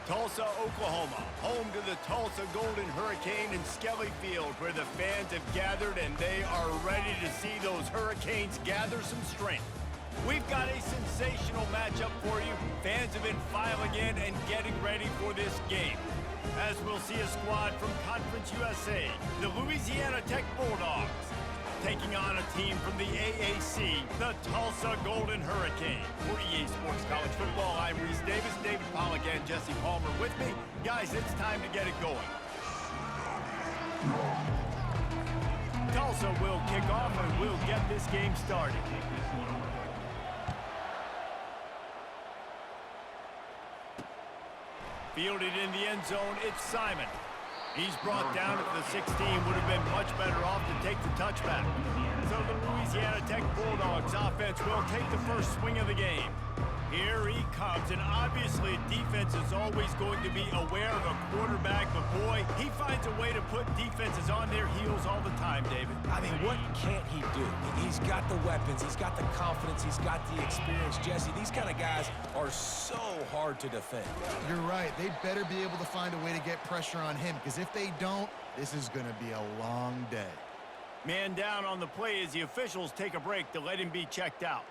Tulsa, Oklahoma, home to the Tulsa Golden Hurricane in Skelly Field, where the fans have gathered and they are ready to see those Hurricanes gather some strength. We've got a sensational matchup for you. Fans have been filing in and getting ready for this game. As we'll see a squad from Conference USA, the Louisiana Tech Bulldogs, taking on a team from the AAC, the Tulsa Golden Hurricane. For EA Sports College Football, I'm Reese Davis, David Pollack, and Jesse Palmer with me. Guys, it's time to get it going. Tulsa will kick off and we'll get this game started. Fielded in the end zone, it's Simon. He's brought down at the 16, would have been much better off to take the touchback. So the Louisiana Tech Bulldogs offense will take the first swing of the game. Here he comes, and obviously defense is always going to be aware of a quarterback, but boy, he finds a way to put defenses on their heels all the time, David. I mean, what can't he do? He's got the weapons, he's got the confidence, he's got the experience. Jesse, these kind of guys are so hard to defend. You're right. They better be able to find a way to get pressure on him, because if they don't, this is going to be a long day. Man down on the play as the officials take a break to let him be checked out.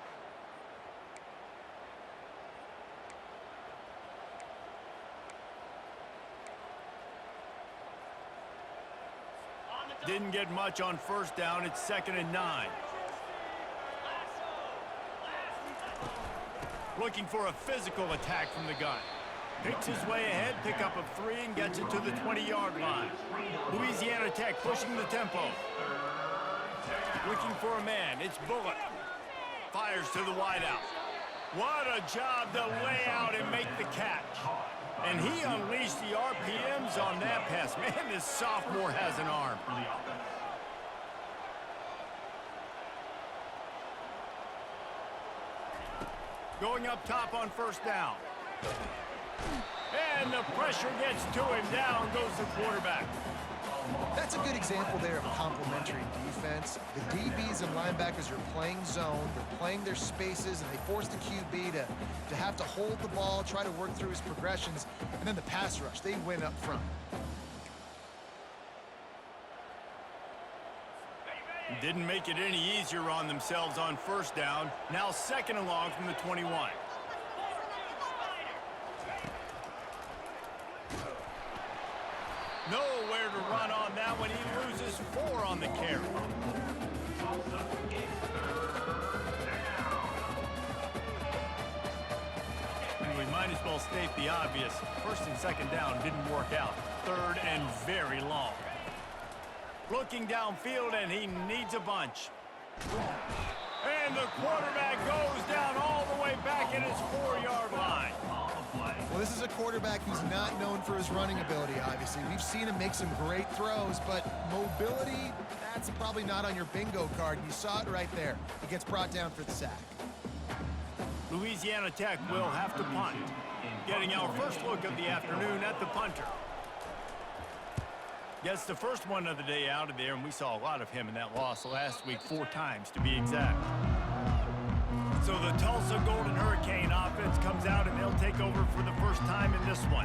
Didn't get much on first down. It's 2nd and 9. Looking for a physical attack from the gun. Picks his way ahead, pickup of 3, and gets it to the 20-yard line. Louisiana Tech pushing the tempo. Looking for a man. It's Bullock. Fires to the wideout. What a job to lay out and make the catch. And he unleashed the RPMs on that pass. Man, this sophomore has an arm. Going up top on first down. And the pressure gets to him. Down goes the quarterback. That's a good example there of complementary defense. The DBs and linebackers are playing zone, they're playing their spaces, and they force the QB to have to hold the ball, try to work through his progressions, and then the pass rush, they win up front. Didn't make it any easier on themselves on first down. Now 2nd and long from the 21. Nowhere to run on that one. He loses 4 on the carry. And we might as well state the obvious. 1st and 2nd down didn't work out. 3rd and very long. Looking downfield, and he needs a bunch. And the quarterback goes down all the way back at his 4-yard line. Well, this is a quarterback who's not known for his running ability, obviously. We've seen him make some great throws, but mobility, that's probably not on your bingo card. You saw it right there. He gets brought down for the sack. Louisiana Tech will have to punt. Getting our first look of the afternoon at the punter. Gets the first one of the day out of there, and we saw a lot of him in that loss last week, 4 times to be exact. So the Tulsa Golden Hurricane offense comes out, and they'll take over for the first time in this one.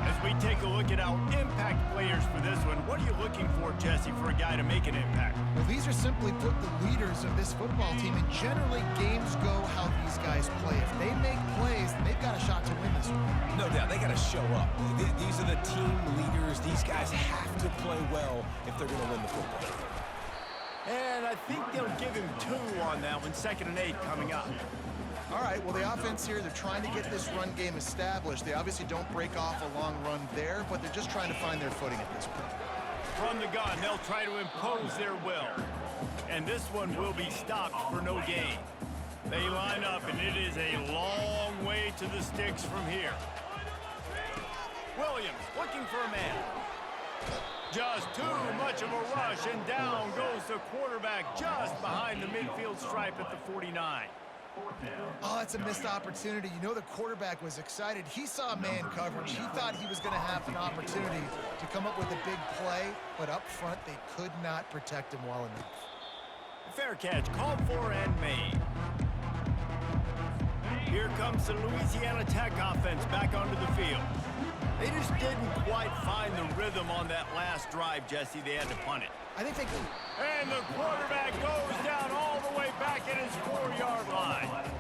As we take a look at our impact players for this one, what are you looking for, Jesse, for a guy to make an impact? Well, these are simply put the leaders of this football team, and generally games go how these guys play. If they make plays, then they've got a shot to win this one. No doubt, they got to show up. These are the team leaders. These guys have to play well if they're going to win the football game. And I think they'll give him 2 on that one. 2nd and 8 coming up. All right, well, the offense here, they're trying to get this run game established. They obviously don't break off a long run there, but they're just trying to find their footing at this point. From the gun, they'll try to impose their will. And this one will be stopped for no gain. They line up, and it is a long way to the sticks from here. Williams looking for a man. Just too much of a rush, and down goes the quarterback just behind the midfield stripe at the 49. Oh, that's a missed opportunity. You know the quarterback was excited. He saw man coverage. He thought he was going to have an opportunity to come up with a big play, but up front they could not protect him well enough. Fair catch called for and made. Here comes the Louisiana Tech offense back onto the field. They just didn't quite find the rhythm on that last drive, Jesse. They had to punt it. I think they can. And the quarterback goes down all the way back at his 4-yard line.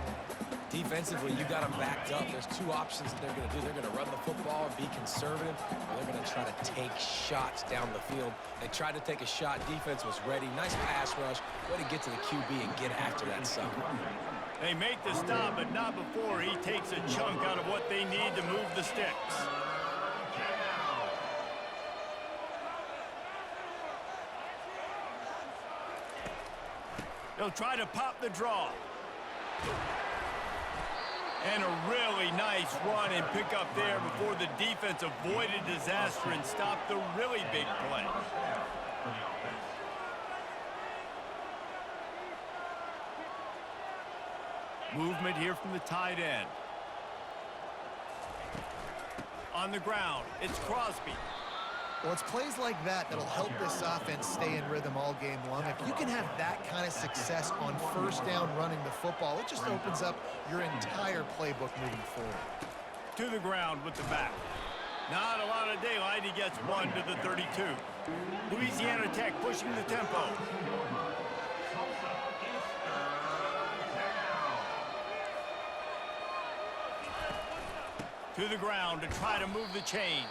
Defensively, you got them backed up. There's two options that they're going to do. They're going to run the football and be conservative, or they're going to try to take shots down the field. They tried to take a shot. Defense was ready. Nice pass rush. Way to get to the QB and get after that sucker. They make the stop, but not before he takes a chunk out of what they need to move the sticks. They'll try to pop the draw. And a really nice run and pick up there before the defense avoided disaster and stopped the really big play. Movement here from the tight end. On the ground, it's Crosby. Well, it's plays like that that'll help this offense stay in rhythm all game long. If you can have that kind of success on first down running the football, it just opens up your entire playbook moving forward. To the ground with the back. Not a lot of daylight. He gets one to the 32. Louisiana Tech pushing the tempo. To the ground to try to move the chains.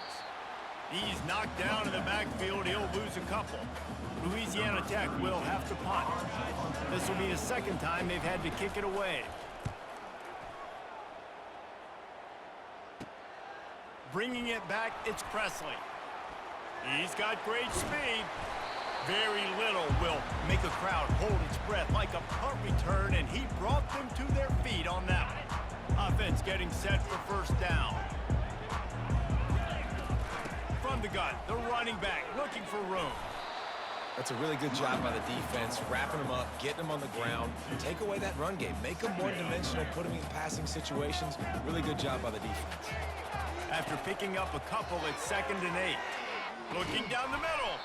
He's knocked down in the backfield. He'll lose a couple. Louisiana Tech will have to punt. This will be the second time they've had to kick it away. Bringing it back, it's Presley. He's got great speed. Very little will make a crowd hold its breath like a punt return, and he brought them to their feet on that one. Offense getting set for first down. From the gun, the running back looking for room. That's a really good job by the defense, wrapping them up, getting them on the ground. Take away that run game. Make them one-dimensional, put them in passing situations. Really good job by the defense. After picking up a couple, it's 2nd and 8. Looking down the middle.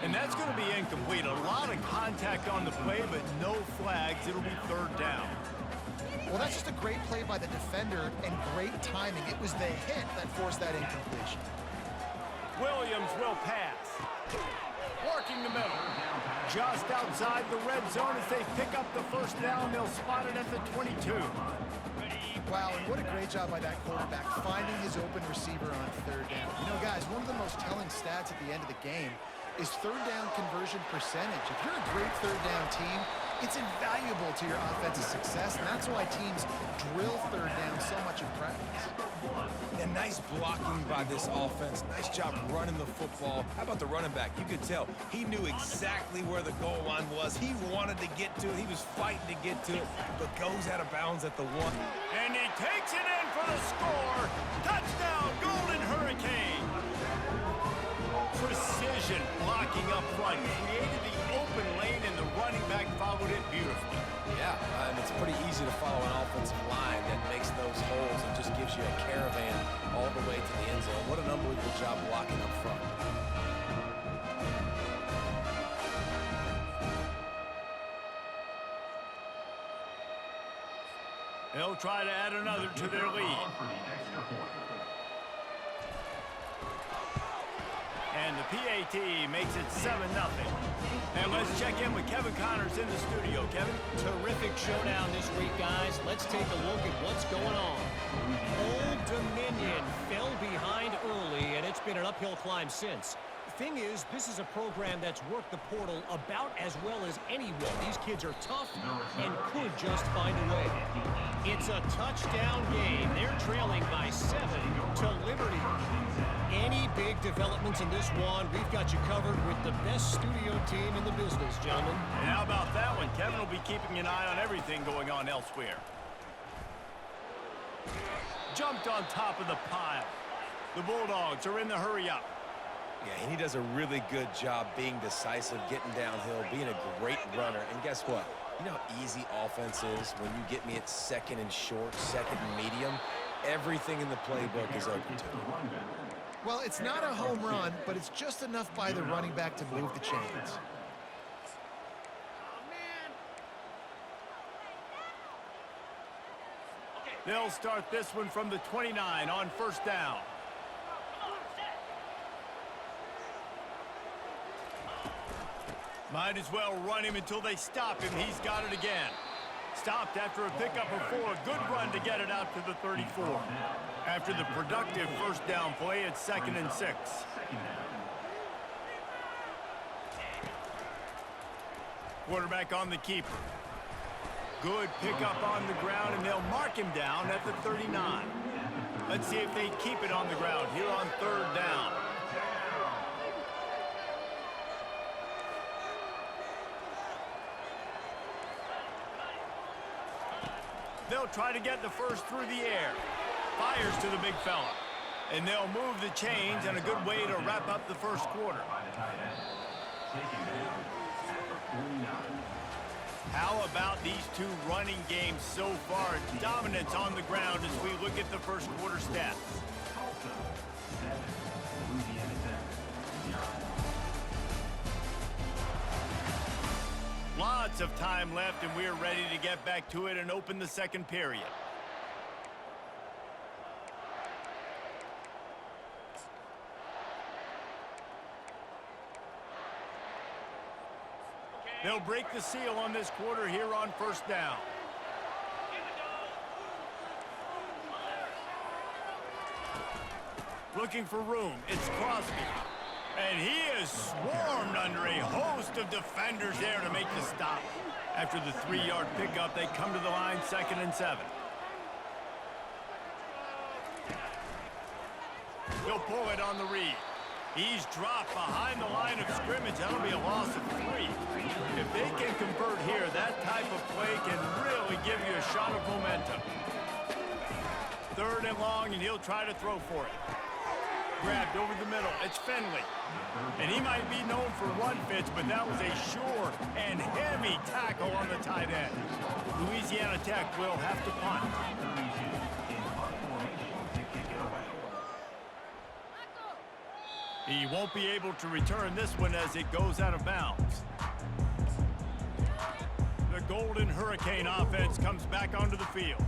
And that's going to be incomplete. A lot of contact on the play, but no flags. It'll be 3rd down. Well, that's just a great play by the defender and great timing. It was the hit that forced that incompletion. Williams will pass. Working the middle. Just outside the red zone as they pick up the first down. They'll spot it at the 22. Wow, and what a great job by that quarterback, finding his open receiver on 3rd down. You know, guys, one of the most telling stats at the end of the game is 3rd down conversion percentage. If you're a great 3rd down team, it's invaluable to your offensive success, and that's why teams drill 3rd down so much in practice. And nice blocking by this offense. Nice job running the football. How about the running back? You could tell he knew exactly where the goal line was. He wanted to get to it. He was fighting to get to it, but goes out of bounds at the 1. And he takes it in for the score. Touchdown, Golden Hurricane. Precision blocking up front. Created the open lane, and the running back followed it beautifully. Yeah, and it's pretty easy to follow an offensive line that makes those holes and just gives you a caravan all the way to the end zone. What an unbelievable job blocking up front. They'll try to add another to their lead. And the PAT makes it 7-0. And let's check in with Kevin Connors in the studio. Kevin? Terrific showdown this week, guys. Let's take a look at what's going on. Old Dominion fell behind early, and it's been an uphill climb since. Thing is, this is a program that's worked the portal about as well as anyone. These kids are tough and could just find a way. It's a touchdown game. They're trailing by 7 to Liberty. Any big developments in this one, we've got you covered with the best studio team in the business, gentlemen. And how about that one? Kevin will be keeping an eye on everything going on elsewhere. Jumped on top of the pile. The Bulldogs are in the hurry-up. Yeah, and he does a really good job being decisive, getting downhill, being a great runner. And guess what? You know how easy offense is when you get me at 2nd and short, 2nd and medium? Everything in the playbook is open to me. Well, it's not a home run, but it's just enough by the running back to move the chains. They'll start this one from the 29 on first down. Might as well run him until they stop him. He's got it again. Stopped after a pickup of 4. Good run to get it out to the 34. After the productive first down play, it's 2nd and 6. Quarterback on the keeper. Good pickup on the ground, and they'll mark him down at the 39. Let's see if they keep it on the ground here on 3rd down. They'll try to get the first through the air. Fires to the big fella. And they'll move the chains, and a good way to wrap up the first quarter. How about these two running games so far? Dominance on the ground as we look at the first quarter stats. Lots of time left, and we're ready to get back to it and open the second period. They'll break the seal on this quarter here on first down. Looking for room. It's Crosby. And he is swarmed under a host of defenders there to make the stop. After the 3-yard pickup, they come to the line 2nd and 7. He'll pull it on the read. He's dropped behind the line of scrimmage. That'll be a loss of 3. If they can convert here, that type of play can really give you a shot of momentum. 3rd and long, and he'll try to throw for it. Grabbed over the middle. It's Finley. And he might be known for run fits, but that was a sure and heavy tackle on the tight end. Louisiana Tech will have to punt. He won't be able to return this one as it goes out of bounds. The Golden Hurricane offense comes back onto the field.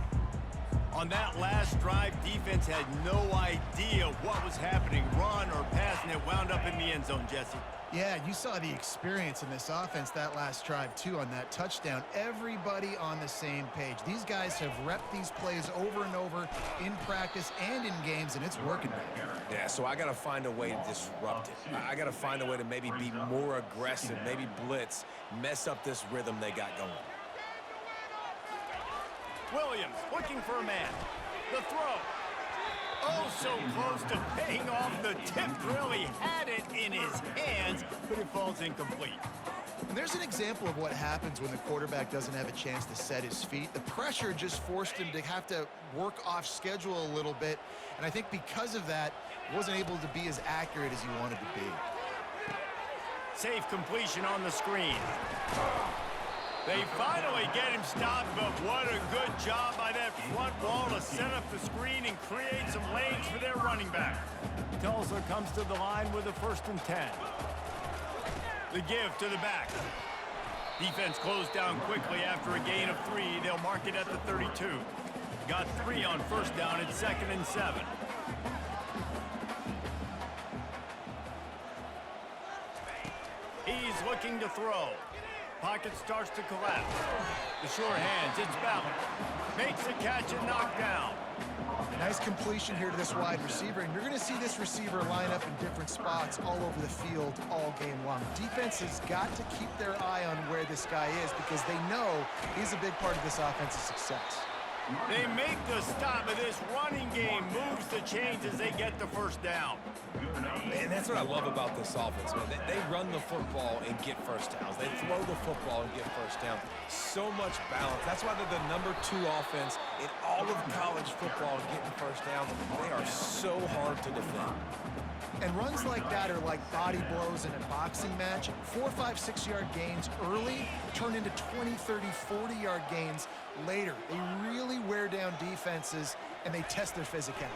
On that last drive, defense had no idea what was happening, run or pass, and it wound up in the end zone, Jesse. Yeah, you saw the experience in this offense that last drive, too, on that touchdown. Everybody on the same page. These guys have repped these plays over and over in practice and in games, and it's working. Yeah, so I got to find a way to disrupt it. I got to find a way to maybe be more aggressive, maybe blitz, mess up this rhythm they got going. Williams looking for a man. The throw. Oh, so close to paying off the tip drill. He had it in his hands, but it falls incomplete. And there's an example of what happens when the quarterback doesn't have a chance to set his feet. The pressure just forced him to have to work off schedule a little bit. And I think because of that, he wasn't able to be as accurate as he wanted to be. Safe completion on the screen. They finally get him stopped, but what a good job by that front wall to set up the screen and create some lanes for their running back. Tulsa comes to the line with a 1st and 10. The give to the back. Defense closed down quickly after a gain of 3. They'll mark it at the 32. Got 3 on first down at 2nd and 7. He's looking to throw. Pocket starts to collapse. The sure hands, it's Ballard. Makes the catch and knocked down. Nice completion here to this wide receiver, and you're going to see this receiver line up in different spots all over the field all game long. Defense has got to keep their eye on where this guy is because they know he's a big part of this offense's success. They make the stop, but this running game moves the chains as they get the first down. And that's what I love about this offense, man. They run the football and get first downs. They throw the football and get first down. So much balance. That's why they're the #2 offense in all of college football getting first down. They are so hard to defend. And runs like that are like body blows in a boxing match. 4, 5, 6-yard gains early turn into 20, 30, 40-yard gains later. They really wear down defenses, and they test their physicality.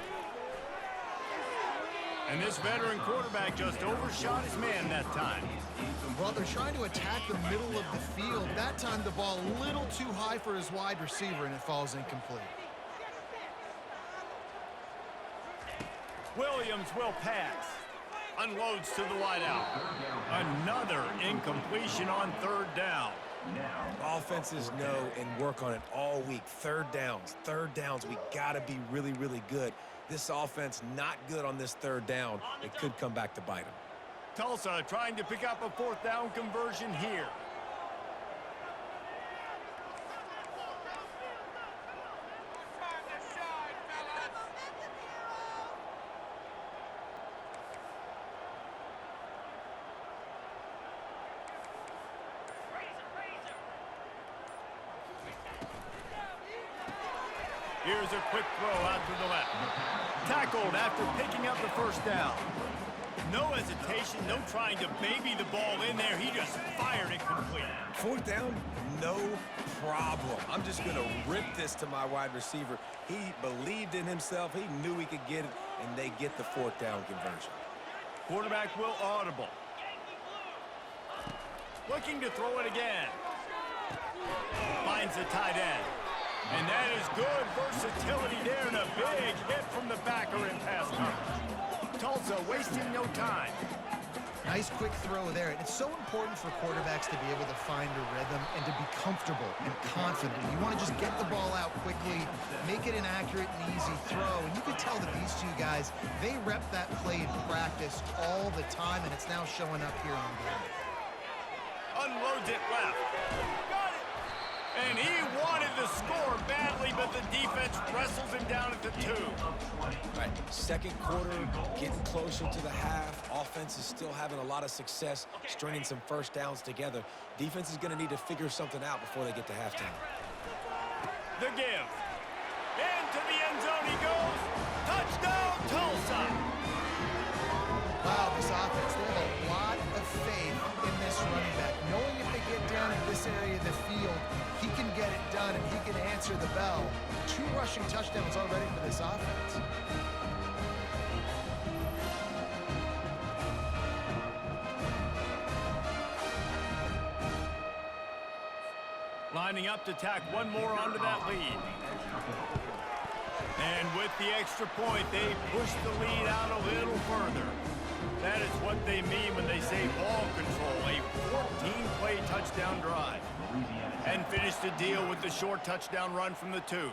And this veteran quarterback just overshot his man that time. Well, they're trying to attack the middle of the field. That time, the ball a little too high for his wide receiver, and it falls incomplete. Williams will pass. Unloads to the wideout. Another incompletion on third down. Offenses know and work on it all week. Third downs. We got to be really, really good. This offense not good on this third down. It could come back to bite them. Tulsa trying to pick up a fourth down conversion here. Here's a quick throw out to the left. Tackled after picking up the first down. No hesitation, no trying to baby the ball in there. He just fired it complete. Fourth down, no problem. I'm just going to rip this to my wide receiver. He believed in himself. He knew he could get it, and they get the fourth down conversion. Quarterback will audible. Looking to throw it again. Finds the tight end. And that is good versatility there, and a big hit from the backer in pass coverage. Tulsa wasting no time. Nice quick throw there. And it's so important for quarterbacks to be able to find a rhythm and to be comfortable and confident. You want to just get the ball out quickly, make it an accurate and easy throw. And you can tell that these two guys, they rep that play in practice all the time, and it's now showing up here on game. Unloads it left. Got it. And he wanted the score badly, but the defense wrestles him down at the 2. Right, second quarter, getting closer to the half. Offense is still having a lot of success stringing some first downs together. Defense is going to need to figure something out before they get to halftime. The give. Into the end zone he goes. Touchdown, Tulsa. Wow, this offense, they have a lot of faith in this running back. Knowing if they get down in this area of the field, he can get it done and he can answer the bell. 2 rushing touchdowns already for this offense. Lining up to tack one more onto that lead. And with the extra point, they push the lead out a little further. That is what they mean when they say ball control, a 14-play touchdown drive. And finish the deal with the short touchdown run from the 2.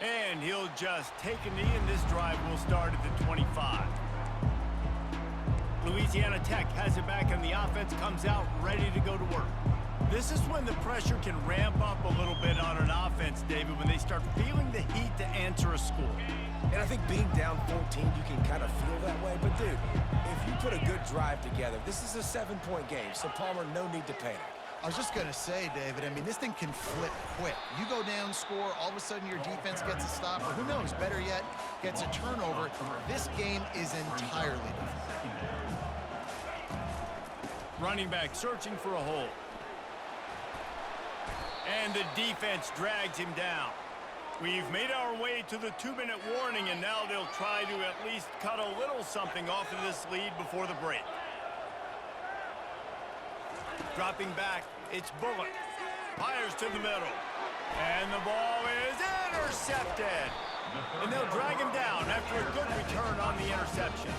And he'll just take a knee, and this drive will start at the 25. Louisiana Tech has it back, and the offense comes out ready to go to work. This is when the pressure can ramp up a little bit on an offense, David, when they start feeling the heat to answer a score. And I think being down 14, you can kind of feel that way. But, dude, if you put a good drive together, this is a 7-point game, so Palmer, no need to panic. I was just going to say, David, I mean, this thing can flip quick. You go down, score, all of a sudden your defense gets a stop, or who knows, better yet, gets a turnover. This game is entirely different. Running back searching for a hole. And the defense drags him down. We've made our way to the 2-minute warning, and now they'll try to at least cut a little something off of this lead before the break. Dropping back, it's Bullock. Fires to the middle. And the ball is intercepted. And they'll drag him down after a good return on the interception.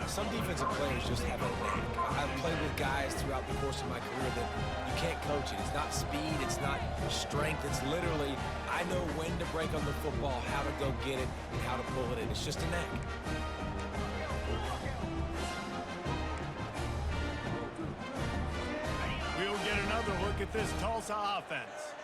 Some defensive players just have a knack. I've played with guys throughout the course of my career that you can't coach it. It's not speed, it's not strength. It's literally, I know when to break on the football, how to go get it, and how to pull it in. It's just a knack. We'll get another look at this Tulsa offense.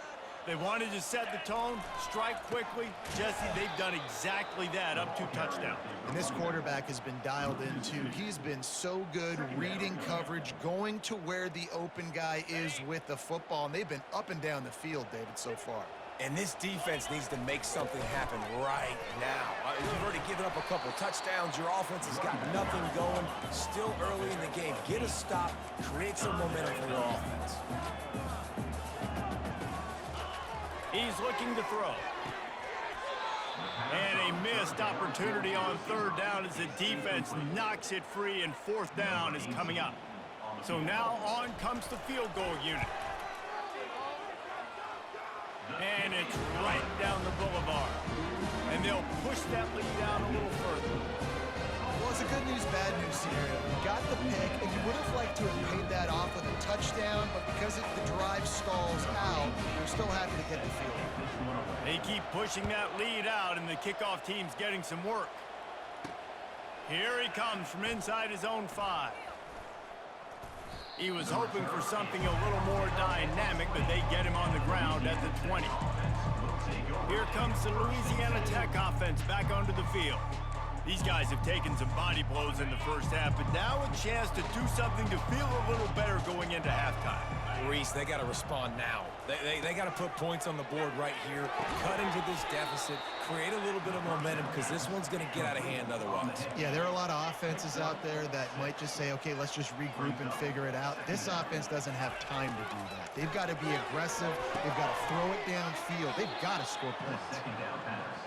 They wanted to set the tone, strike quickly. Jesse, they've done exactly that, up 2 touchdowns. And this quarterback has been dialed in, too. He's been so good reading coverage, going to where the open guy is with the football. And they've been up and down the field, David, so far. And this defense needs to make something happen right now. You've already given up a couple touchdowns. Your offense has got nothing going. Still early in the game. Get a stop. Create some momentum for your offense. He's looking to throw. And a missed opportunity on 3rd down as the defense knocks it free, and 4th down is coming up. So now on comes the field goal unit. And it's right down the boulevard. And they'll push that lead out a little further. Well, it's a good news, bad news scenario. You got the pick, and you would have liked to have paid that off with a touchdown, but because the drive stalls out, they're still happy to get the field. They keep pushing that lead out, and the kickoff team's getting some work. Here he comes from inside his own 5. He was hoping for something a little more dynamic, but they get him on the ground at the 20. Here comes the Louisiana Tech offense back onto the field. These guys have taken some body blows in the first half, but now a chance to do something to feel a little better going into halftime. Reese, they got to respond now. They got to put points on the board right here, cut into this deficit, create a little bit of momentum, because this one's going to get out of hand otherwise. Yeah, there are a lot of offenses out there that might just say, okay, let's just regroup and figure it out. This offense doesn't have time to do that. They've got to be aggressive. They've got to throw it downfield. They've got to score points.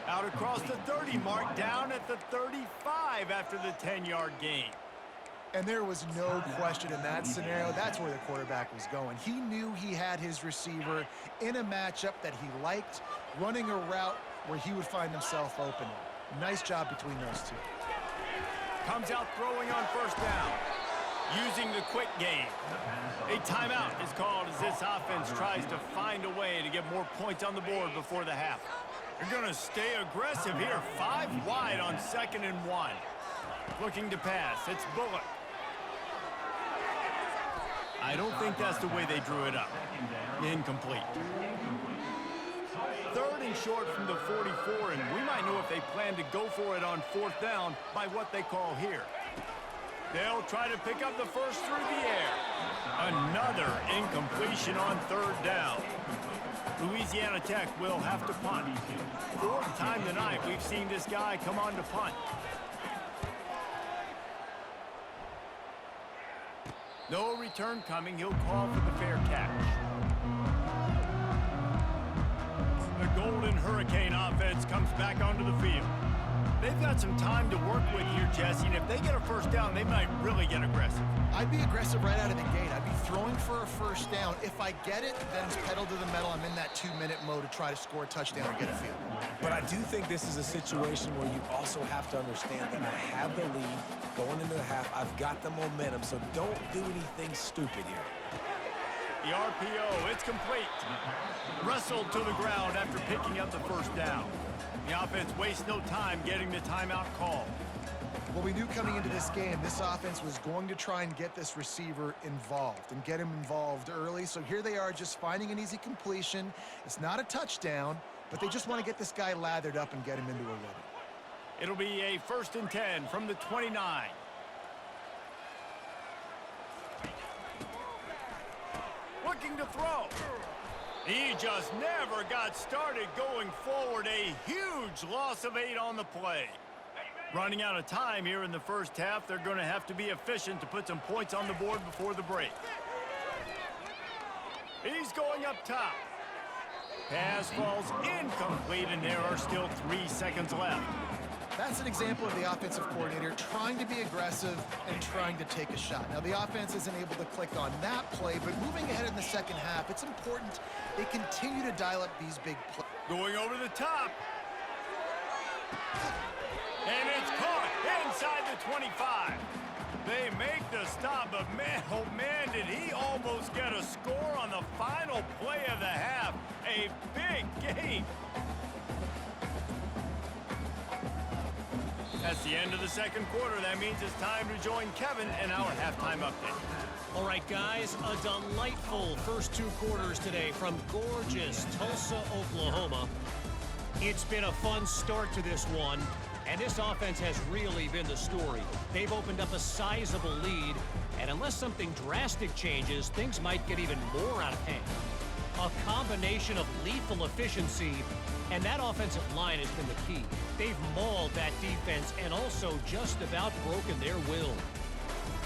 Out across the 30 mark, down at the 35 after the 10-yard gain. And there was no question in that scenario. That's where the quarterback was going. He knew he had his receiver in a matchup that he liked, running a route where he would find himself open. Nice job between those two. Comes out throwing on first down, using the quick game. A timeout is called as this offense tries to find a way to get more points on the board before the half. They're going to stay aggressive here. 5 wide on 2nd and 1. Looking to pass. It's Bullock. I don't think that's the way they drew it up. Incomplete. 3rd and short from the 44, and we might know if they plan to go for it on 4th down by what they call here. They'll try to pick up the first through the air. Another incompletion on 3rd down. Louisiana Tech will have to punt. 4th time tonight we've seen this guy come on to punt. No return coming. He'll call for the fair catch. The Golden Hurricane offense comes back onto the field. They've got some time to work with here, Jesse, and if they get a first down, they might really get aggressive. I'd be aggressive right out of the gate. I'd be throwing for a first down. If I get it, then it's pedal to the metal. I'm in that 2-minute mode to try to score a touchdown or get a field. But I do think this is a situation where you also have to understand that I have the lead going into the half. I've got the momentum, so don't do anything stupid here. The RPO, it's complete. Wrestled to the ground after picking up the first down. The offense wastes no time getting the timeout call. Well, we knew coming into this game, this offense was going to try and get this receiver involved and get him involved early. So here they are just finding an easy completion. It's not a touchdown, but they just want to get this guy lathered up and get him into a rhythm. It'll be a 1st and 10 from the 29. Looking to throw. He just never got started going forward. A huge loss of 8 on the play. Running out of time here in the first half. They're going to have to be efficient to put some points on the board before the break. He's going up top. Pass falls incomplete, and there are still 3 seconds left. That's an example of the offensive coordinator trying to be aggressive and trying to take a shot. Now, the offense isn't able to click on that play, but moving ahead in the second half, it's important they continue to dial up these big plays. Going over the top. And it's caught inside the 25. They make the stop, but man, oh man, did he almost get a score on the final play of the half. A big game. That's the end of the second quarter. That means it's time to join Kevin in our halftime update. All right, guys, a delightful first 2 quarters today from gorgeous Tulsa, Oklahoma. It's been a fun start to this one, and this offense has really been the story. They've opened up a sizable lead, and unless something drastic changes, things might get even more out of hand. A combination of lethal efficiency, and that offensive line has been the key. They've mauled that defense and also just about broken their will.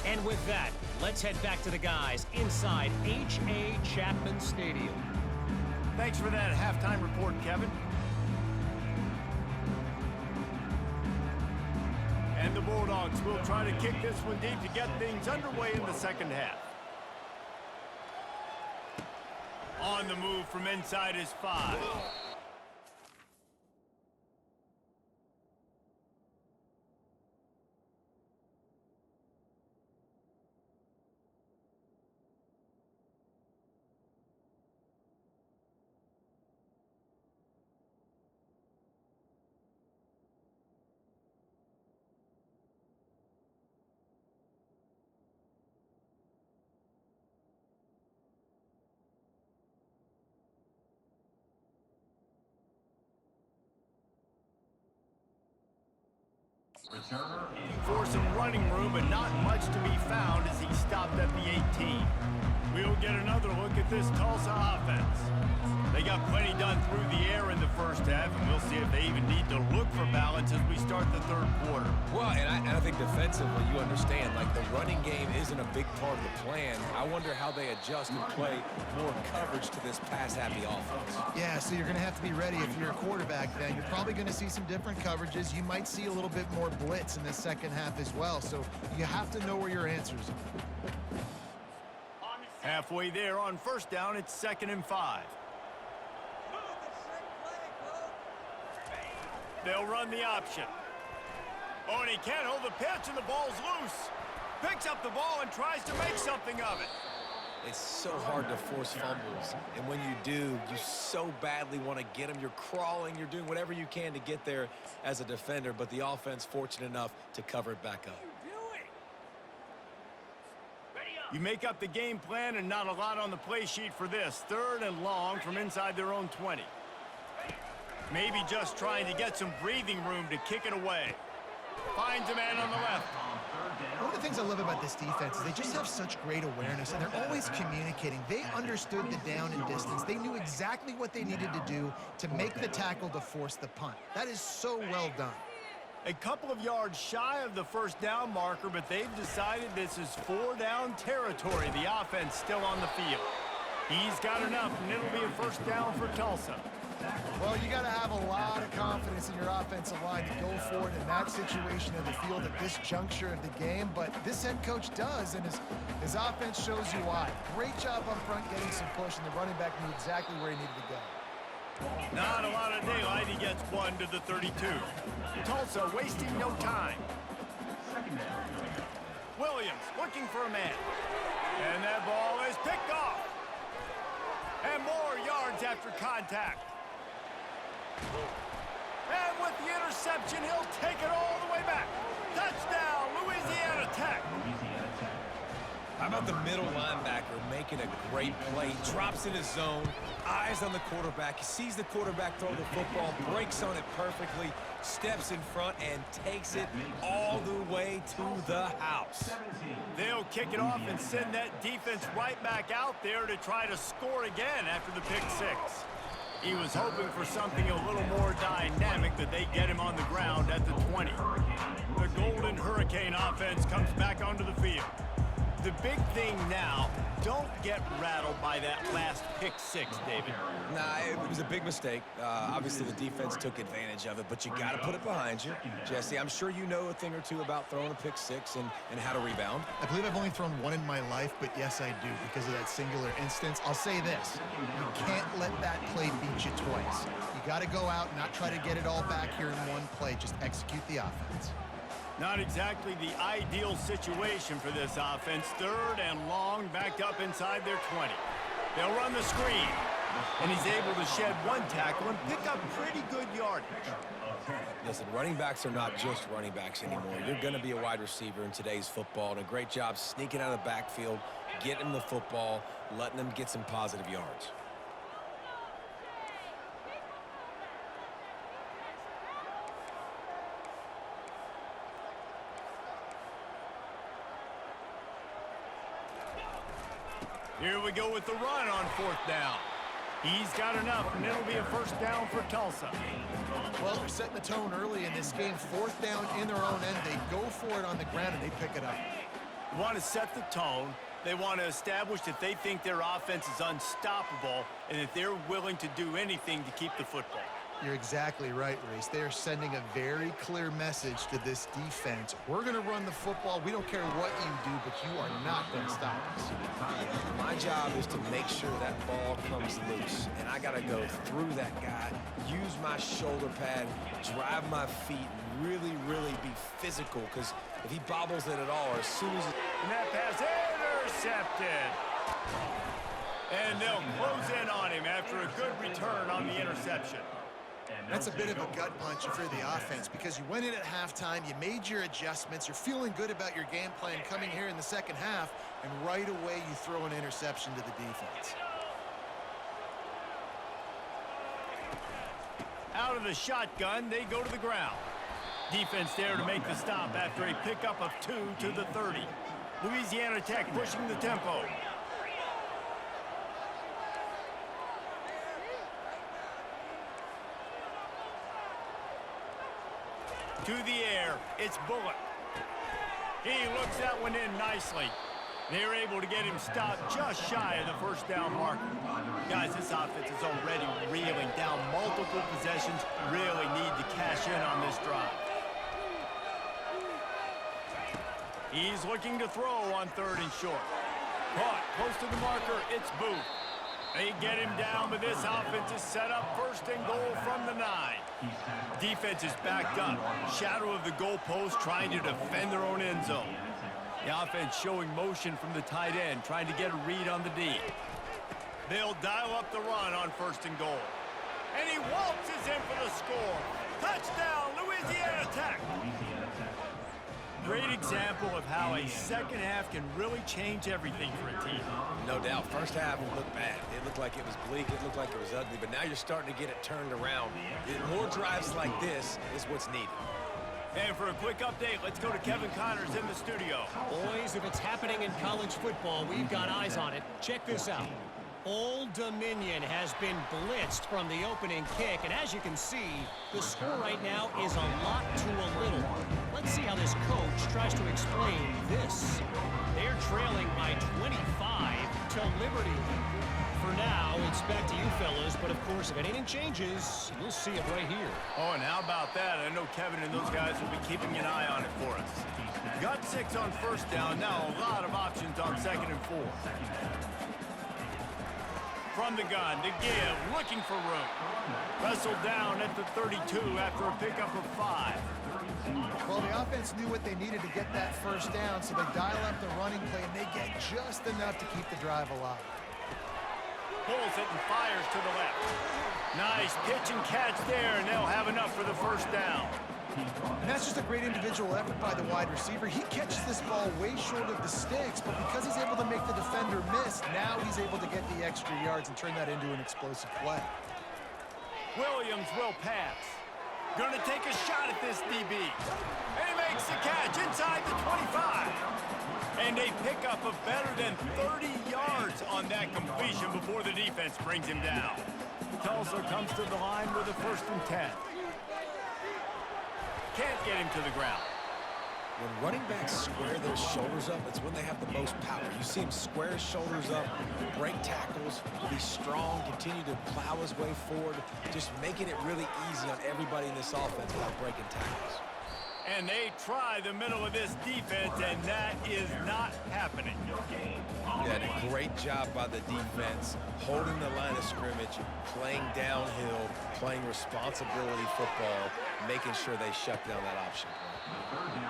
And with that, let's head back to the guys inside H.A. Chapman Stadium. Thanks for that halftime report, Kevin. And the Bulldogs will try to kick this one deep to get things underway in the second half. On the move from inside his 5. For some running room, but not much to be found as he stopped at the 18. We'll get another look at this Tulsa offense. They got plenty done through the air in the first half, and we'll see if they even need to look for balance as we start the third quarter. Well, and I think defensively, you understand, like the running game isn't a big part of the plan. I wonder how they adjust and play more coverage to this pass-happy offense. Yeah, so you're going to have to be ready if you're a quarterback then. You're probably going to see some different coverages. You might see a little bit more blitz in the second half as well, so you have to know where your answers are. Halfway there on first down, it's 2nd and 5. They'll run the option. Oh, and he can't hold the pitch, and the ball's loose. Picks up the ball and tries to make something of it. It's so hard to force fumbles, and when you do, you so badly want to get them. You're crawling, you're doing whatever you can to get there as a defender, but the offense fortunate enough to cover it back up. You make up the game plan and not a lot on the play sheet for this. 3rd and long from inside their own 20. Maybe just trying to get some breathing room to kick it away. Finds a man on the left. One of the things I love about this defense is they just have such great awareness, and they're always communicating. They understood the down and distance. They knew exactly what they needed to do to make the tackle to force the punt. That is so well done. A couple of yards shy of the first down marker, but they've decided this is 4-down territory. The offense still on the field. He's got enough, and it'll be a first down for Tulsa. Well, you got to have a lot of confidence in your offensive line to go for it in that situation of the field at this juncture of the game, but this head coach does, and his offense shows you why. Great job up front getting some push, and the running back knew exactly where he needed to go. Not a lot of daylight. He gets 1 to the 32. Tulsa wasting no time. Williams looking for a man. And that ball is picked off. And more yards after contact. And with the interception, he'll take it all the way back. Touchdown, Louisiana Tech. How about the middle linebacker making a great play? Drops in his zone, eyes on the quarterback. He sees the quarterback throw the football, breaks on it perfectly, steps in front, and takes it all the way to the house. They'll kick it off and send that defense right back out there to try to score again after the pick 6. He was hoping for something a little more dynamic, that they get him on the ground at the 20. The Golden Hurricane offense comes back onto the field. The big thing now, don't get rattled by that last pick 6, David. Nah, it was a big mistake. Obviously, the defense took advantage of it, but you got to put it behind you. Jesse, I'm sure you know a thing or two about throwing a pick 6 and how to rebound. I believe I've only thrown one in my life, but yes, I do, because of that singular instance. I'll say this. You can't let that play beat you twice. You got to go out and not try to get it all back here in one play. Just execute the offense. Not exactly the ideal situation for this offense. 3rd and long, backed up inside their 20. They'll run the screen, and he's able to shed 1 tackle and pick up pretty good yardage. Listen, running backs are not just running backs anymore. You're going to be a wide receiver in today's football, and a great job sneaking out of the backfield, getting them the football, letting them get some positive yards. Here we go with the run on 4th down. He's got enough, and it'll be a first down for Tulsa. Well, they're setting the tone early in this game. 4th down in their own end. They go for it on the ground, and they pick it up. They want to set the tone. They want to establish that they think their offense is unstoppable and that they're willing to do anything to keep the football. You're exactly right, Reese. They are sending a very clear message to this defense. We're going to run the football. We don't care what you do, but you are not going to stop us. My job is to make sure that ball comes loose, and I got to go through that guy, use my shoulder pad, drive my feet, really, really be physical, because if he bobbles it at all, or as soon as... And that pass intercepted. And they'll close in on him after a good return on the interception. That's a bit of a gut punch for the offense, because you went in at halftime, you made your adjustments, you're feeling good about your game plan coming here in the second half, and right away you throw an interception to the defense. Out of the shotgun, they go to the ground. Defense there to make the stop after a pickup of 2 to the 30. Louisiana Tech pushing the tempo. To the air, it's Bullock. He looks that one in nicely. They're able to get him stopped just shy of the first down marker. Guys, this offense is already reeling down multiple possessions. Really need to cash in on this drive. He's looking to throw on 3rd and short. Caught close to the marker, it's Booth. They get him down, but this offense is set up 1st and goal from the 9. Defense is backed up. Shadow of the goalpost trying to defend their own end zone. The offense showing motion from the tight end, trying to get a read on the D. They'll dial up the run on 1st and goal. And he waltzes in for the score. Touchdown, Louisiana Tech. Great example of how a second half can really change everything for a team. No doubt. First half it looked bad. It looked like it was bleak. It looked like it was ugly. But now you're starting to get it turned around. More drives like this is what's needed. And for a quick update, let's go to Kevin Connors in the studio. Boys, if it's happening in college football, we've got eyes on it. Check this out. Old Dominion has been blitzed from the opening kick, and as you can see, the score right now is a lot to a little. Let's see how this coach tries to explain this. They're trailing by 25 to Liberty. For now, it's back to you fellas, but of course, if anything changes, you'll see it right here. Oh, and how about that? I know Kevin and those guys will be keeping an eye on it for us. Got 6 on 1st down, now a lot of options on 2nd and 4. From the gun, to give, looking for room. Wrestled down at the 32 after a pickup of 5. Well, the offense knew what they needed to get that 1st down, so they dial up the running play, and they get just enough to keep the drive alive. Pulls it and fires to the left. Nice pitch and catch there, and they'll have enough for the 1st down. And that's just a great individual effort by the wide receiver. He catches this ball way short of the sticks, but because he's able to make the defender miss, now he's able to get the extra yards and turn that into an explosive play. Williams will pass. Gonna take a shot at this DB. And he makes the catch inside the 25. And a pickup of better than 30 yards on that completion before the defense brings him down. Tulsa comes to the line with a 1st and 10. Can't get him to the ground. When running backs square their shoulders up, it's when they have the most power. You see him square his shoulders up, break tackles, be strong, continue to plow his way forward, just making it really easy on everybody in this offense without breaking tackles. And they try the middle of this defense, and that is not happening. Yeah, a great job by the defense, holding the line of scrimmage, playing downhill, playing responsibility football, making sure they shut down that option.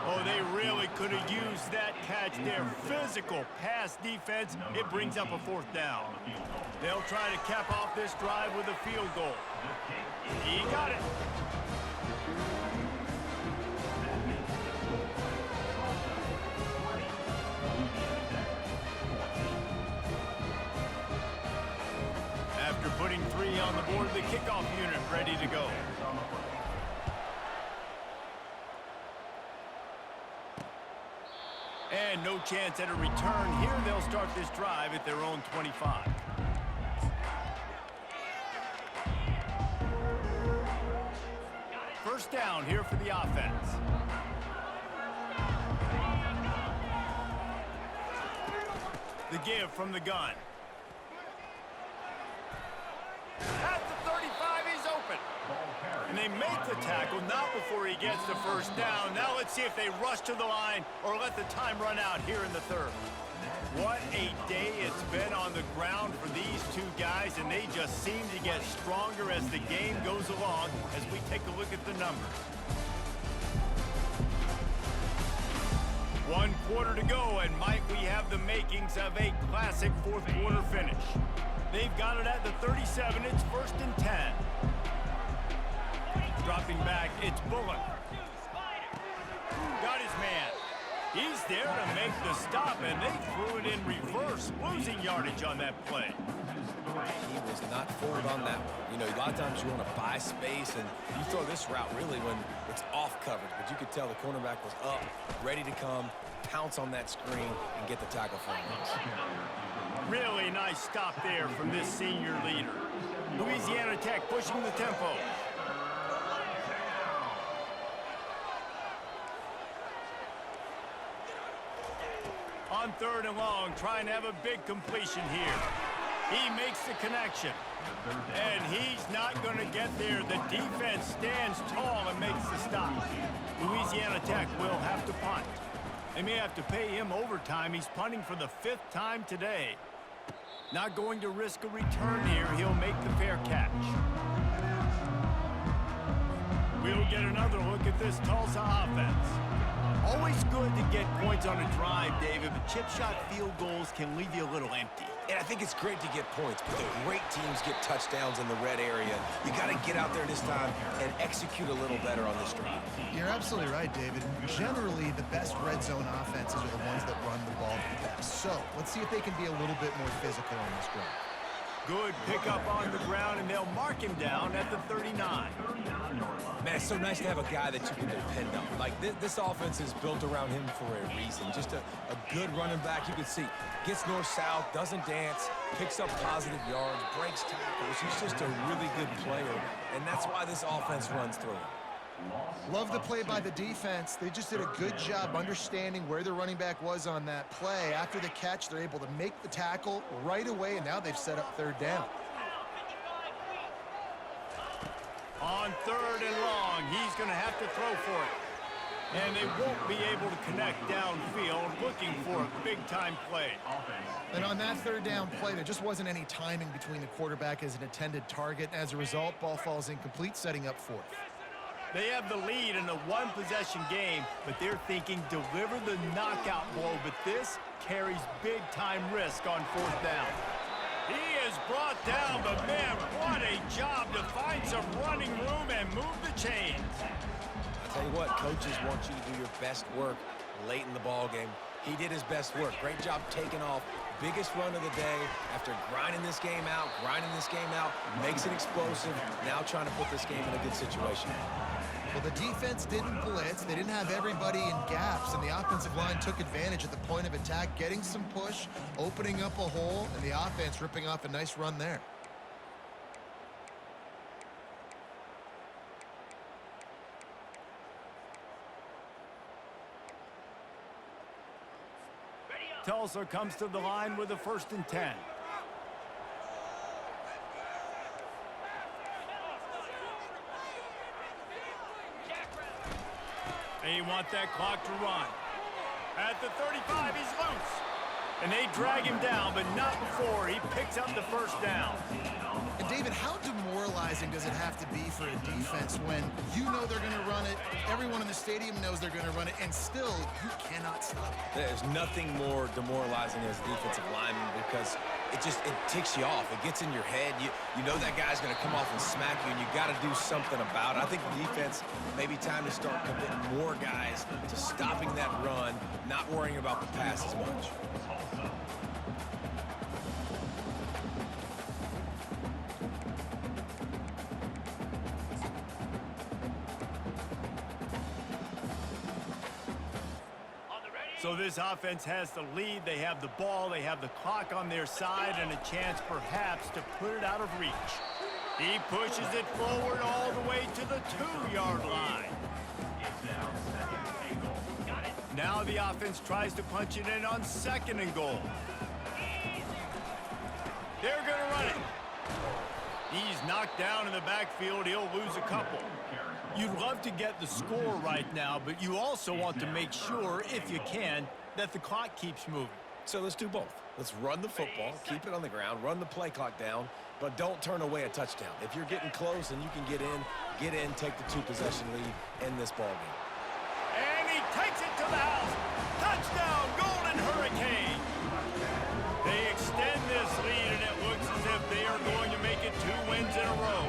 Oh, they really could have used that catch there. Physical pass defense. It brings up a 4th down. They'll try to cap off this drive with a field goal. He got it. After putting 3 on the board, the kickoff unit ready to go. And no chance at a return here. They'll start this drive at their own 25. First down here for the offense. The give from the gun. At the 35, he's open. And they make the tackle, not before he gets the 1st down. Now let's see if they rush to the line or let the time run out here in the 3rd. What a day it's been on the ground for these 2 guys, and they just seem to get stronger as the game goes along as we take a look at the numbers. 1 quarter to go, and might we have the makings of a classic 4th quarter finish. They've got it at the 37. It's 1st and 10. Dropping back, it's Bullock. Got his man. He's there to make the stop, and they threw it in reverse, losing yardage on that play. He was not fooled on that one. You know, a lot of times you want to buy space, and you throw this route really when it's off coverage. But you could tell the cornerback was up, ready to come, pounce on that screen, and get the tackle for him. Really nice stop there from this senior leader. Louisiana Tech pushing the tempo. On 3rd and long, trying to have a big completion here. He makes the connection. And he's not going to get there. The defense stands tall and makes the stop. Louisiana Tech will have to punt. They may have to pay him overtime. He's punting for the 5th time today. Not going to risk a return here. He'll make the fair catch. We'll get another look at this Tulsa offense. Always good to get points on a drive, David, but chip shot field goals can leave you a little empty. And I think it's great to get points, but the great teams get touchdowns in the red area. You got to get out there this time and execute a little better on this drive. You're absolutely right, David. Generally, the best red zone offenses are the ones that run the ball the best. So let's see if they can be a little bit more physical on this drive. Good pickup on the ground, and they'll mark him down at the 39. Man, it's so nice to have a guy that you can depend on. Like, this offense is built around him for a reason. Just a good running back. You can see, gets north-south, doesn't dance, picks up positive yards, breaks tackles. He's just a really good player, and that's why this offense runs through him. Love the play by the defense. They just did a good job understanding where the running back was on that play. After the catch, they're able to make the tackle right away, and now they've set up 3rd down. On 3rd and long, he's going to have to throw for it. And they won't be able to connect downfield, looking for a big-time play. And on that 3rd down play, there just wasn't any timing between the quarterback as an intended target. As a result, ball falls incomplete, setting up 4th. They have the lead in a 1-possession game, but they're thinking deliver the knockout blow, but this carries big-time risk on 4th down. He is brought down, but man, what a job to find some running room and move the chains. I'll tell you what, coaches want you to do your best work late in the ball game. He did his best work. Great job taking off. Biggest run of the day after grinding this game out, makes it explosive, now trying to put this game in a good situation. Well, the defense didn't blitz. They didn't have everybody in gaps, and the offensive line took advantage at the point of attack, getting some push, opening up a hole, and the offense ripping off a nice run there. Tulsa comes to the line with a 1st and 10. They want that clock to run. At the 35, he's loose. And they drag him down, but not before he picks up the 1st down. And David, how demoralizing does it have to be for a defense when you know they're going to run it, everyone in the stadium knows they're going to run it, and still you cannot stop it? There's nothing more demoralizing as a defensive lineman because it ticks you off. It gets in your head. You know that guy's going to come off and smack you, and you got to do something about it. I think the defense may be time to start committing more guys to stopping that run, not worrying about the pass as much. So this offense has the lead. They have the ball. They have the clock on their side and a chance perhaps to put it out of reach. He pushes it forward all the way to the 2-yard line. Now the offense tries to punch it in on 2nd and goal. They're going to run it. He's knocked down in the backfield. He'll lose a couple. You'd love to get the score right now, but you also want to make sure, if you can, that the clock keeps moving. So let's do both. Let's run the football, keep it on the ground, run the play clock down, but don't turn away a touchdown. If you're getting close and you can get in, take the 2-possession lead in this ball game. And he takes it to the house. Touchdown, Golden Hurricane. They extend this lead, and it looks as if they are going to make it 2 wins in a row.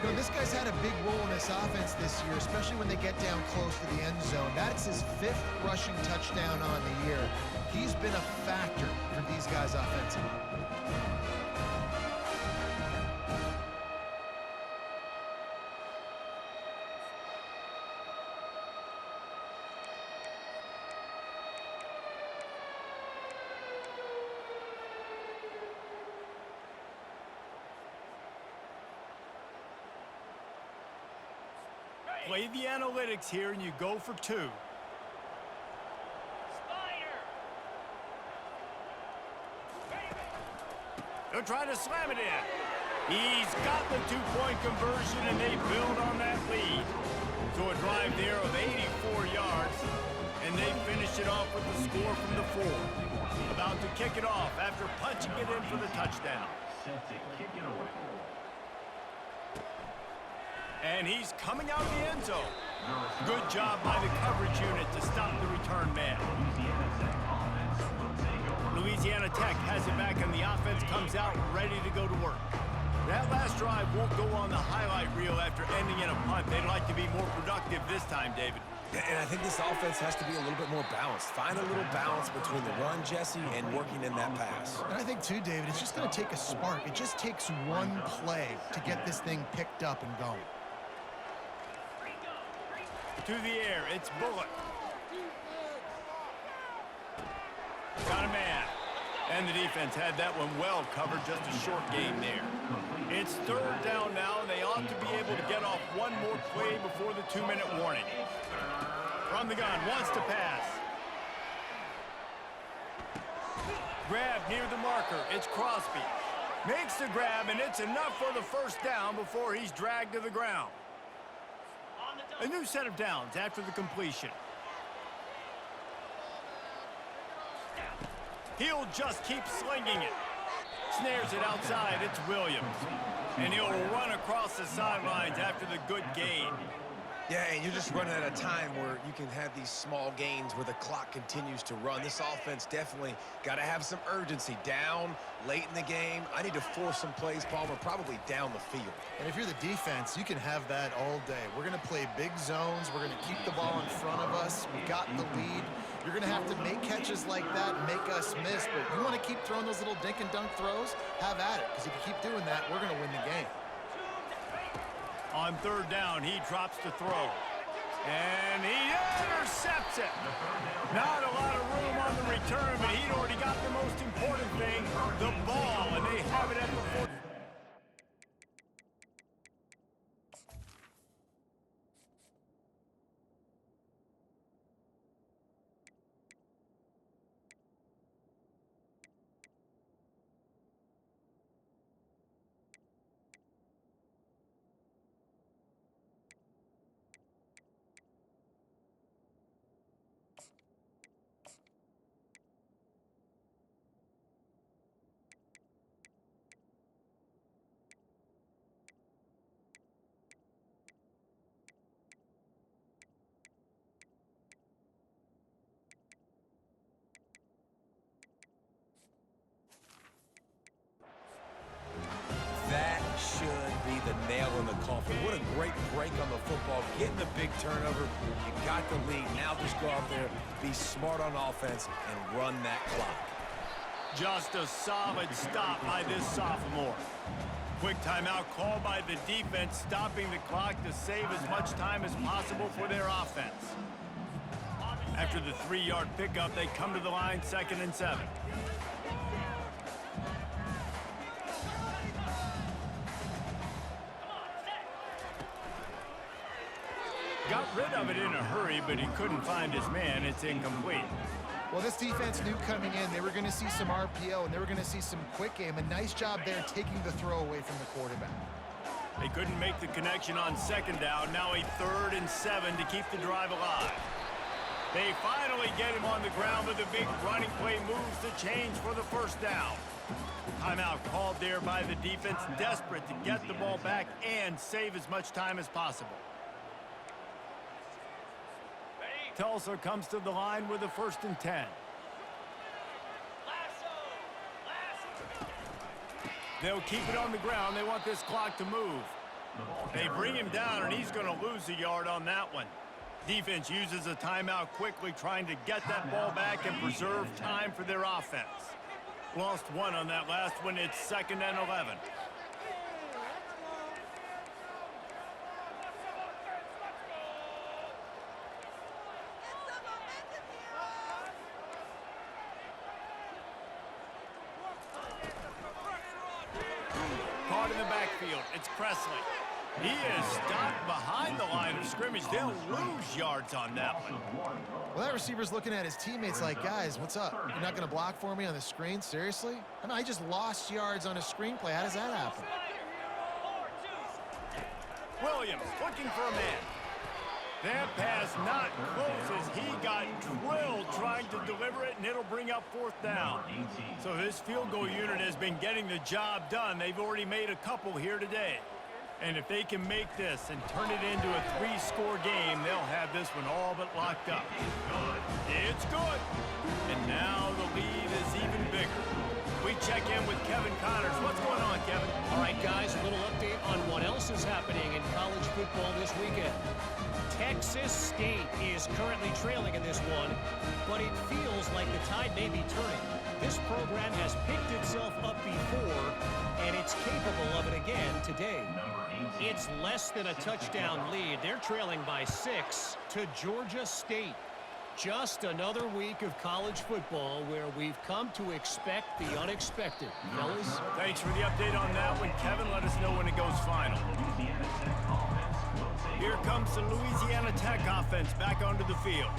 You know, this guy's had a big role in this offense this year, especially when they get down close to the end zone. That's his 5th rushing touchdown on the year. He's been a factor for these guys offensively. play the analytics here and you go for 2. They'll try to slam it in. He's got the 2-point conversion, and they build on that lead. So a drive there of 84 yards, and they finish it off with the score from the 4. About to kick it off after punching it in for the touchdown. And he's coming out of the end zone. Good job by the coverage unit to stop the return man. Louisiana Tech has it back, and the offense comes out ready to go to work. That last drive won't go on the highlight reel after ending in a punt. They'd like to be more productive this time, David. And I think this offense has to be a little bit more balanced. Find a little balance between the run, Jesse, and working in that pass. And I think, too, David, it's just going to take a spark. It just takes one play to get this thing picked up and going. To the air, it's Bullock. Got a man. And the defense had that one well covered, just a short game there. It's 3rd down now, and they ought to be able to get off one more play before the 2-minute warning. From the gun, wants to pass. Grab near the marker, it's Crosby. Makes the grab, and it's enough for the 1st down before he's dragged to the ground. A new set of downs after the completion. He'll just keep slinging it. Snares it outside, it's Williams. And he'll run across the sidelines after the good gain. Yeah, and you're just running at a time where you can have these small gains where the clock continues to run. This offense definitely got to have some urgency. Down, late in the game. I need to force some plays, Palmer, probably down the field. And if you're the defense, you can have that all day. We're going to play big zones. We're going to keep the ball in front of us. We got the lead. You're going to have to make catches like that and make us miss. But you want to keep throwing those little dink and dunk throws? Have at it. Because if you keep doing that, we're going to win the game. On 3rd down, he drops to throw. And he intercepts it. Not a lot of room on the return, but he'd already got the most important thing, the ball, and they have it at the 40. That should be the nail in the coffin. What a great break on the football. Getting the big turnover. You got the lead. Now just go out there, be smart on offense, and run that clock. Just a solid stop by this sophomore. Quick timeout called by the defense, stopping the clock to save as much time as possible for their offense. After the 3-yard pickup, they come to the line 2nd and 7. Got rid of it in a hurry, but he couldn't find his man. It's incomplete. Well, this defense knew coming in they were going to see some RPO and they were going to see some quick game. A nice job there taking the throw away from the quarterback. They couldn't make the connection on 2nd down. Now a 3rd and 7 to keep the drive alive. They finally get him on the ground with a big running play moves the change for the 1st down. Timeout called there by the defense, desperate to get the ball back and save as much time as possible. Tulsa comes to the line with a 1st and 10. They'll keep it on the ground. They want this clock to move. They bring him down, and he's going to lose a yard on that one. Defense uses a timeout quickly, trying to get that ball back and preserve time for their offense. Lost one on that last one. It's 2nd and 11. Caught in the backfield. It's Presley. He is stopped behind the line of scrimmage. They'll lose yards on that one. Well, that receiver's looking at his teammates like, guys, what's up? You're not going to block for me on the screen? Seriously? I mean, I just lost yards on a screenplay. How does that happen? Williams looking for a man. That pass not close as he got drilled trying to deliver it, and it'll bring up 4th down. So this field goal unit has been getting the job done. They've already made a couple here today. And if they can make this and turn it into a 3-score game, they'll have this one all but locked up. It's good. And now the lead is even bigger. We check in with Kevin Connors. What's going on, Kevin? All right, guys, a little update on what else is happening in college football this weekend. Texas State is currently trailing in this one, but it feels like the tide may be turning. This program has picked itself up before, and it's capable of it again today. It's less than a touchdown lead. They're trailing by 6 to Georgia State. Just another week of college football where we've come to expect the unexpected. Fellas? Thanks for the update on that one, Kevin. Let us know when it goes final. Here comes the Louisiana Tech offense back onto the field.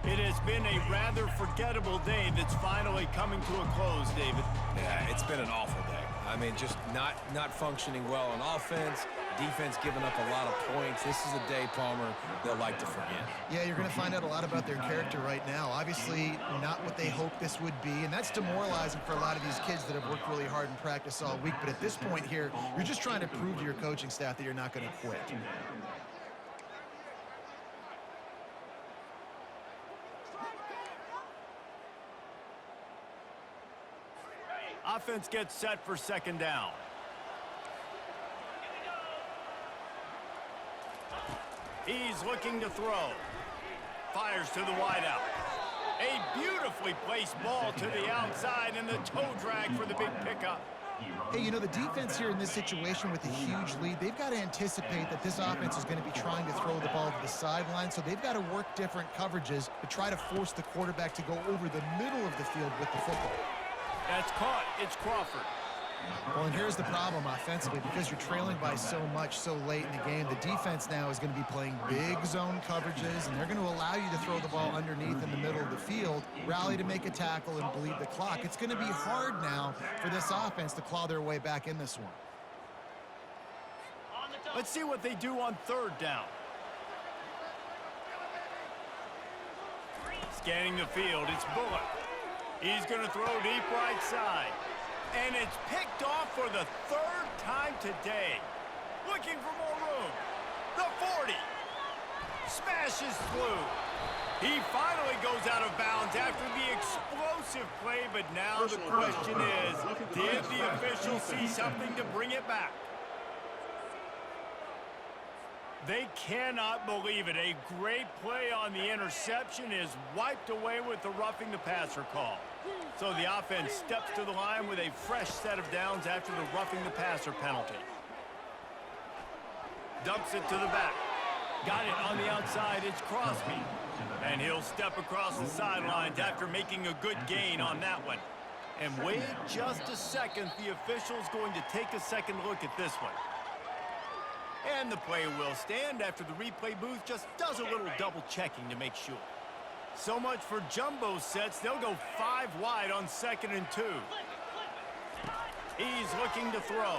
It has been a rather forgettable day that's finally coming to a close, David. Yeah, it's been an awful day. I mean, just not functioning well on offense, defense giving up a lot of points. This is a day, Palmer, they'll like to forget. Yeah, you're going to find out a lot about their character right now. Obviously, not what they hoped this would be, and that's demoralizing for a lot of these kids that have worked really hard in practice all week. But at this point here, you're just trying to prove to your coaching staff that you're not going to quit. Offense gets set for 2nd down. He's looking to throw. Fires to the wideout. A beautifully placed ball to the outside and the toe drag for the big pickup. Hey, you know, the defense here in this situation with a huge lead, they've got to anticipate that this offense is going to be trying to throw the ball to the sideline, so they've got to work different coverages to try to force the quarterback to go over the middle of the field with the football. That's caught. It's Crawford. Well, and here's the problem offensively. Because you're trailing by so much so late in the game, the defense now is going to be playing big zone coverages, and they're going to allow you to throw the ball underneath in the middle of the field, rally to make a tackle, and bleed the clock. It's going to be hard now for this offense to claw their way back in this one. Let's see what they do on 3rd down. Scanning the field, it's Bullock. He's going to throw deep right side. And it's picked off for the 3rd time today. Looking for more room. The 40. Smashes through. He finally goes out of bounds after the explosive play, but now the question is, did the official see something to bring it back? They cannot believe it. A great play on the interception is wiped away with the roughing the passer call. So the offense steps to the line with a fresh set of downs after the roughing the passer penalty. Dumps it to the back. Got it on the outside. It's Crosby. And he'll step across the sidelines after making a good gain on that one. And wait just a second. The official's going to take a second look at this one. And the play will stand after the replay booth just does a little double checking to make sure. So much for jumbo sets. They'll go 5 wide on 2nd and 2. He's looking to throw.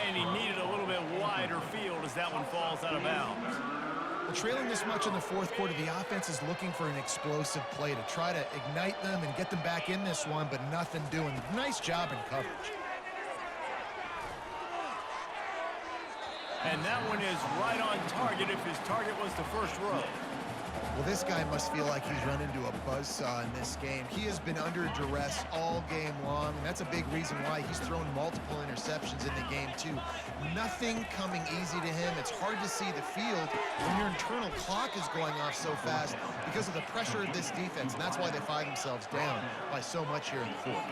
And he needed a little bit wider field as that one falls out of bounds. Well, trailing this much in the 4th quarter, the offense is looking for an explosive play to try to ignite them and get them back in this one, but nothing doing. Nice job in coverage. And that one is right on target if his target was the first row. Well, this guy must feel like he's run into a buzzsaw in this game. He has been under duress all game long, and that's a big reason why he's thrown multiple interceptions in the game, too. Nothing coming easy to him. It's hard to see the field when your internal clock is going off so fast because of the pressure of this defense, and that's why they find themselves down by so much here in the 4th.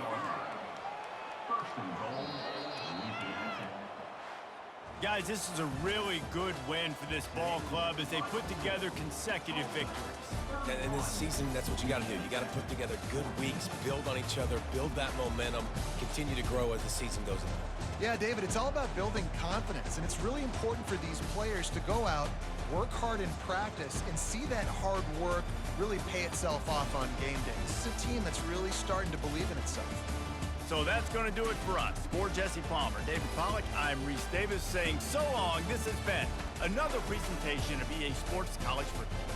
Guys, this is a really good win for this ball club as they put together consecutive victories. And in this season, that's what you got to do. You got to put together good weeks, build on each other, build that momentum, continue to grow as the season goes on. Yeah, David, it's all about building confidence, and it's really important for these players to go out, work hard in practice, and see that hard work really pay itself off on game day. This is a team that's really starting to believe in itself. So that's going to do it for us. For Jesse Palmer, David Pollack, I'm Reese Davis saying so long. This has been another presentation of EA Sports College Football.